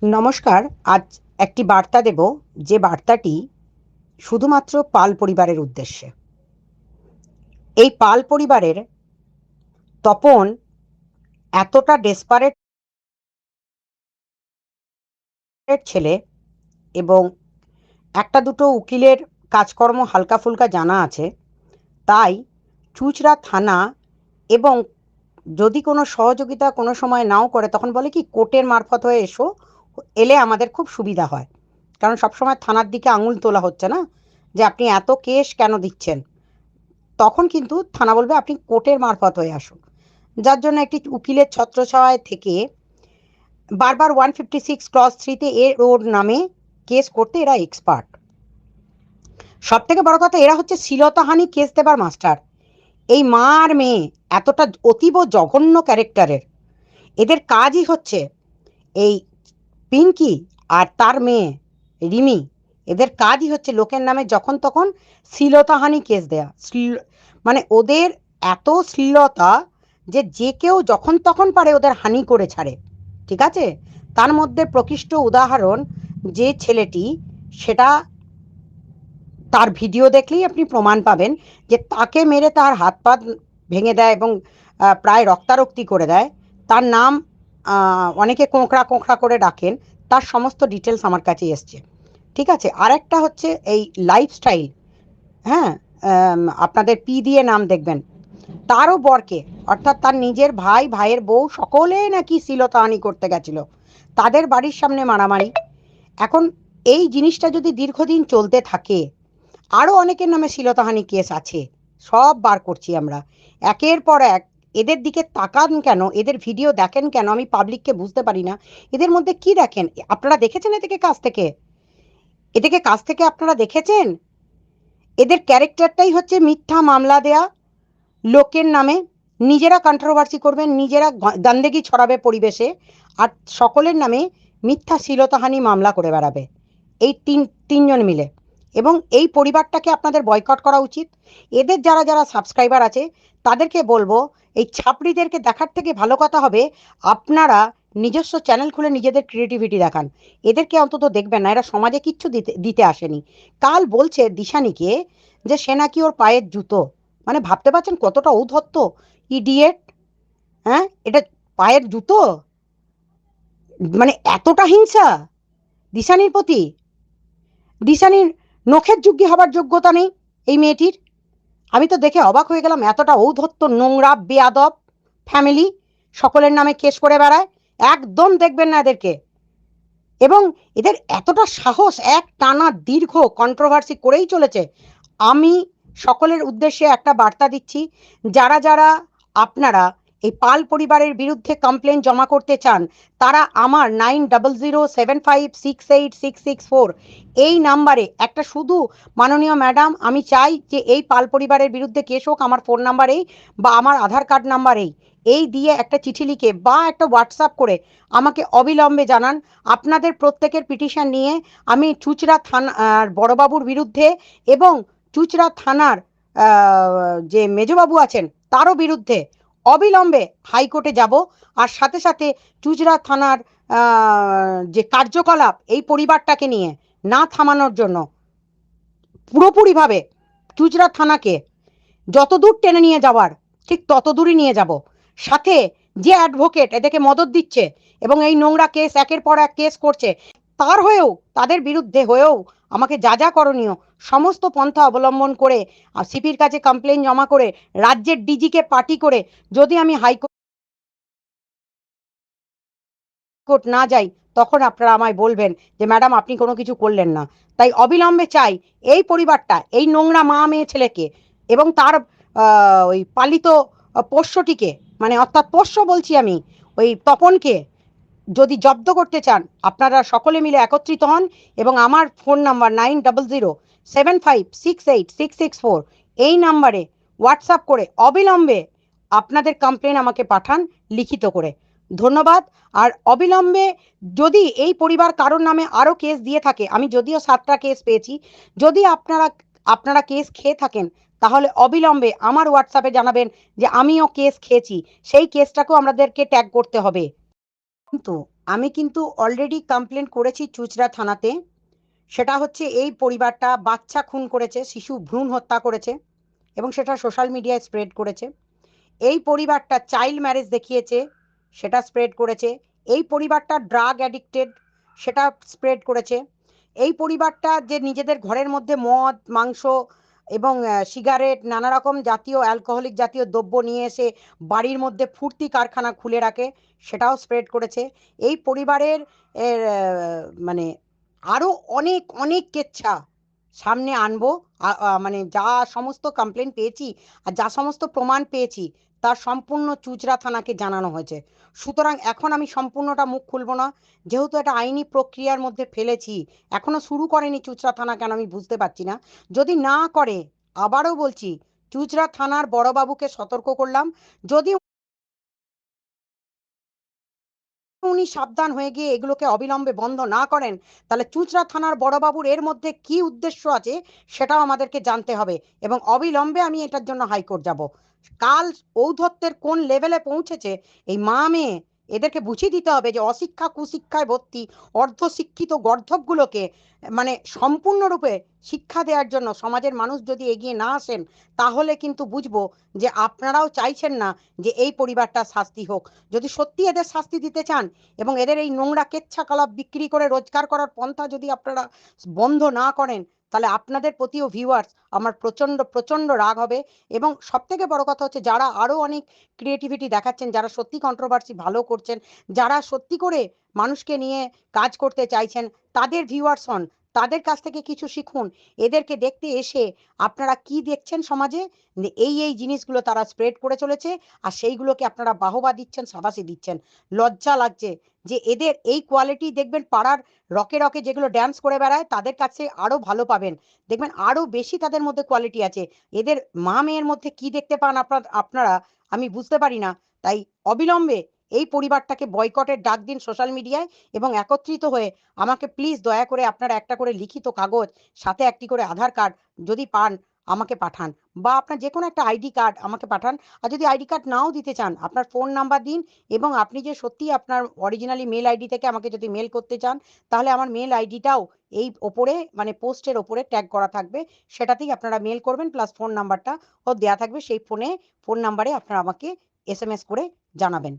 নমস্কার। আজ একটি বার্তা দেব, যে বার্তাটি শুধুমাত্র পাল পরিবারের উদ্দেশ্যে। এই পাল পরিবারের তপন এতটা ডেসপারেট ছেলে, এবং একটা দুটো উকিলের কাজকর্ম হালকা ফুলকা জানা আছে, তাই চুঁচড়া থানা, এবং যদি কোনো সহযোগিতা কোনো সময় নাও করে তখন বলে কি কোর্টের মারফত হয়ে এসো, এলে আমাদের খুব সুবিধা হয়। কারণ সবসময় থানার দিকে আঙুল তোলা হচ্ছে না, যে আপনি এত কেস কেন দিচ্ছেন। তখন কিন্তু থানা বলবে আপনি কোর্টের মারফত হয়ে আসুন। যার জন্য একটি উকিলের ছত্রছায়ায় থেকে বারবার 156 ক্লজ 3-তে ওর নামে কেস করতে এরা এক্সপার্ট। সব থেকে বড় কথা, এরা হচ্ছে শ্লীলতাহানি কেস দেবার মাস্টার। এই মা আর মেয়ে এতটা অতীব জঘন্য ক্যারেক্টারের, এদের কাজই হচ্ছে এই পিঙ্কি আর তার মেয়ে রিমি, এদের কাজই হচ্ছে লোকের নামে যখন তখন শ্লীলতাহানি কেস দেয়া। মানে ওদের এত শ্লীলতা যে যে কেউ যখন তখন পারে ওদের হানি করে ছাড়ে। ঠিক আছে, তার মধ্যে প্রকৃষ্ট উদাহরণ যে ছেলেটি, সেটা তার ভিডিও দেখলেই আপনি প্রমাণ পাবেন, যে তাকে মেরে তার হাত পা ভেঙে দেয় এবং প্রায় রক্তারক্তি করে দেয়। তার নাম অনেকে কোঁকড়া কোঁকড়া করে ডাকেন, তার সমস্ত ডিটেলস আমার কাছে এসছে। ঠিক আছে, আর একটা হচ্ছে এই লাইফস্টাইল। হ্যাঁ, আপনাদের পি দিয়ে নাম দেখবেন, তারও বরকে, অর্থাৎ তার নিজের ভাই, ভাইয়ের বউ, সকলে নাকি শ্লীলতাহানি করতে গেছিল, তাদের বাড়ির সামনে মারামারি। এখন এই জিনিসটা যদি দীর্ঘদিন চলতে থাকে, আরও অনেকের নামে শ্লীলতাহানি কেস আছে, সব বার করছি আমরা একের পর এক। এদের দিকে তাকান কেন, এদের ভিডিও দেখেন কেন, আমি পাবলিককে বুঝতে পারি না। এদের মধ্যে কি দেখেন আপনারা? দেখেছেন এদেরকে কাছ থেকে? এদেরকে কাছ থেকে আপনারা দেখেছেন? এদের ক্যারেক্টারটাই হচ্ছে মিথ্যা মামলা দেয়া, লোকের নামে নিজেরা কন্ট্রোভার্সি করবেন, নিজেরা গন্দেগি ছড়াবে পরিবেশে, আর সকলের নামে মিথ্যা শ্লীলতাহানি মামলা করে বেড়াবে, এই তিনজন মিলে। এবং এই পরিবারটাকে আপনাদের বয়কট করা উচিত। এদের যারা যারা সাবস্ক্রাইবার আছে তাদেরকে বলবো, এই ছাপড়িদেরকে দেখার থেকে ভালো কথা হবে আপনারা নিজস্ব চ্যানেল খুলে নিজেদের ক্রিয়েটিভিটি দেখান। এদেরকে অন্তত দেখবেন না, এরা সমাজে কিচ্ছু দিতে দিতে আসেনি। কাল বলছে দিশানিকে যে সে নাকি ওর পায়ের জুতো, মানে ভাবতে পারছেন কতটা ঔদ্ধত্য, ইডিয়েট। হ্যাঁ, এটা পায়ের জুতো, মানে এতটা হিংসা দিশানির প্রতি। দিশানির নখের যোগ্য হবার যোগ্যতা নেই এই মেয়েটির। আমি তো দেখে অবাক হয়ে গেলাম, এতটা ঔদ্ধত্য, নোংরা বেয়াদব ফ্যামিলি, সকলের নামে কেস করে বেড়ায়। একদম দেখবেন না এদেরকে। এবং এদের এতটা সাহস, এক টানা দীর্ঘ কন্ট্রোভার্সি করেই চলেছে। আমি সকলের উদ্দেশ্যে একটা বার্তা দিচ্ছি, যারা যারা আপনারা এই পাল পরিবারের বিরুদ্ধে কমপ্লেন জমা করতে চান, তারা আমার 9007568666 এই নাম্বারে একটা শুধু, মাননীয় ম্যাডাম আমি চাই যে এই পাল পরিবারের বিরুদ্ধে কেস হোক আমার ফোন নাম্বারেই বা আমার আধার কার্ড নাম্বারেই, এই দিয়ে একটা চিঠি লিখে বা একটা হোয়াটসঅ্যাপ করে আমাকে অবিলম্বে জানান। আপনাদের প্রত্যেকের পিটিশন নিয়ে আমি চুঁচড়া থানার বড়বাবুর বিরুদ্ধে এবং চুঁচড়া থানার যে মেজবাবু আছেন তারও বিরুদ্ধে অবিলম্বে হাইকোর্টে যাব। আর সাথে সাথে চুঁচড়া থানার যে কার্যকলাপ এই পরিবারটাকে নিয়ে না থামানোর জন্য পুরোপুরিভাবে চুঁচড়া থানাকে যতদূর টেনে নিয়ে যাওয়ার ঠিক তত দূরই নিয়ে যাব। সাথে যে অ্যাডভোকেট এদেরকে মদত দিচ্ছে এবং এই নোংরা কেস একের পর এক কেস করছে, তার হয়েও, তাদের বিরুদ্ধে হয়েও আমাকে যা যা করণীয় সমস্ত পন্থা অবলম্বন করে সিপির কাছে কমপ্লেন জমা করে রাজ্যের ডিজিকে পার্টি করে যদি আমি হাইকোর্ট না যাই, তখন আপনারা আমায় বলবেন যে ম্যাডাম আপনি কোনো কিছু করলেন না। তাই অবিলম্বে চাই এই পরিবারটা, এই নোংরা মা মেয়ে ছেলেকে এবং তার ওই পালিত পোষ্যটিকে, মানে অর্থাৎ পোষ্য বলছি আমি, ওই তপনকে যদি জব্দ করতে চান আপনারা সকলে মিলে একত্রিত হন এবং আমার ফোন নাম্বার 9007568666 এই নাম্বারে হোয়াটসঅ্যাপ করে অবিলম্বে আপনাদের কমপ্লেন আমাকে পাঠান লিখিত করে। ধন্যবাদ। আর অবিলম্বে যদি এই পরিবার কারোর নামে আরও কেস দিয়ে থাকে, আমি যদিও 7টা কেস পেয়েছি, যদি আপনারা আপনারা কেস খেয়ে থাকেন তাহলে অবিলম্বে আমার হোয়াটসঅ্যাপে জানাবেন যে আমিও কেস খেয়েছি, সেই কেসটাকেও আমাদেরকে ট্যাগ করতে হবে। কিন্তু আমি কিন্তু অলরেডি কমপ্লেন করেছি চুঁচড়া থানাতে। সেটা হচ্ছে এই পরিবারটা বাচ্চা খুন করেছে, শিশু ভ্রূণ হত্যা করেছে এবং সেটা সোশ্যাল মিডিয়ায় স্প্রেড করেছে। এই পরিবারটা চাইল্ড ম্যারেজ দেখিয়েছে, সেটা স্প্রেড করেছে। এই পরিবারটা ড্রাগ অ্যাডিক্টেড, সেটা স্প্রেড করেছে। এই পরিবারটা যে নিজেদের ঘরের মধ্যে মদ মাংস এবং সিগারেট নানা রকম জাতীয় অ্যালকোহলিক জাতীয় দ্রব্য নিয়ে এসে বাড়ির মধ্যে ফুর্তি কারখানা খুলে রাখে, সেটাও স্প্রেড করেছে। এই পরিবারের মানে আরও অনেক অনেক কেচ্ছা সামনে আনবো। মানে যা সমস্ত কমপ্লেন পেয়েছি আর যা সমস্ত প্রমাণ পেয়েছি তার সম্পূর্ণ চুঁচড়া থানাকে জানানো হয়েছে। সুতরাং এখন আমি সম্পূর্ণটা মুখ খুলবো না, যেহেতু এটা আইনি প্রক্রিয়ার মধ্যে ফেলেছি। এখনো শুরু করেনি চুঁচড়া থানা, কেন আমি বুঝতে পারছি না। যদি না করে, আবারও বলছি, চুঁচড়া থানার বড়বাবুকে সতর্ক করলাম, যদি উনি সাবধান হয়ে গিয়ে এগুলোকে অবিলম্বে বন্ধ না করেন, তাহলে চুঁচড়া থানার বড়বাবুর এর মধ্যে কি উদ্দেশ্য আছে সেটাও আমাদেরকে জানতে হবে এবং অবিলম্বে আমি এটার জন্য হাইকোর্ট যাব। কাল ঔদ্ধত্যের কোন লেভেলে পৌঁছেছে এই মা মেয়ে, এদেরকে বুঝিয়ে দিতে হবে যে অশিক্ষা কুশিক্ষায় ভর্তি অর্ধশিক্ষিত গর্ধবগুলোকে মানে সম্পূর্ণরূপে শিক্ষা দেওয়ার জন্য সমাজের মানুষ যদি এগিয়ে না আসেন, তাহলে কিন্তু বুঝবো যে আপনারাও চাইছেন না যে এই পরিবারটা শাস্তি হোক। যদি সত্যি এদের শাস্তি দিতে চান এবং এদের এই নোংরা কেচ্ছাকলাপ বিক্রি করে রোজগার করার পন্থা যদি আপনারা বন্ধ না করেন, তাহলে আপনাদের প্রতিও ভিউয়ার্স আমার প্রচণ্ড প্রচণ্ড রাগ হবে। এবং সবথেকে বড় কথা হচ্ছে, যারা আরও অনেক ক্রিয়েটিভিটি দেখাচ্ছেন, যারা সত্যি কন্ট্রোভার্সি ভালো করছেন, যারা সত্যি করে মানুষকে নিয়ে কাজ করতে চাইছেন, তাদের ভিউয়ার্স হন, তাদের কাছ থেকে কিছু শিখুন। এদেরকে দেখতে এসে আপনারা কি দেখছেন সমাজে, এই জিনিসগুলো তারা স্প্রেড করে চলেছে আর সেইগুলোকে আপনারা বাহবা দিচ্ছেন, সাবাসি দিচ্ছেন। লজ্জা লাগছে যে এদের এই কোয়ালিটি দেখবেন পাড়ার রকে রকে যেগুলো ড্যান্স করে বেড়ায় তাদের কাছে আরও ভালো পাবেন, দেখবেন আরও বেশি তাদের মধ্যে কোয়ালিটি আছে। এদের মা মেয়ের মধ্যে কি দেখতে পান আপনারা আমি বুঝতে পারি না। তাই অবিলম্বে এই পরিবারটাকে বয়কটের ডাক দিন সোশ্যাল মিডিয়ায় এবং একত্রিত হয়ে আমাকে প্লিজ দয়া করে আপনারা একটা করে লিখিত কাগজ, সাথে একটি করে আধার কার্ড যদি পান আমাকে পাঠান, বা আপনার যে কোনো একটা আইডি কার্ড আমাকে পাঠান। আর যদি আইডি কার্ড নাও দিতে চান, আপনার ফোন নাম্বার দিন এবং আপনি যে সত্যি আপনার অরিজিনালি মেল আইডি থেকে আমাকে যদি মেল করতে চান, তাহলে আমার মেল আইডিটাও এই ওপরে মানে পোস্টের ওপরে ট্যাগ করা থাকবে, সেটাতেই আপনারা মেল করবেন, প্লাস ফোন নাম্বারটা ও দেওয়া থাকবে। সেই ফোন নাম্বারে আপনারা আমাকে এসএমএস করে জানাবেন।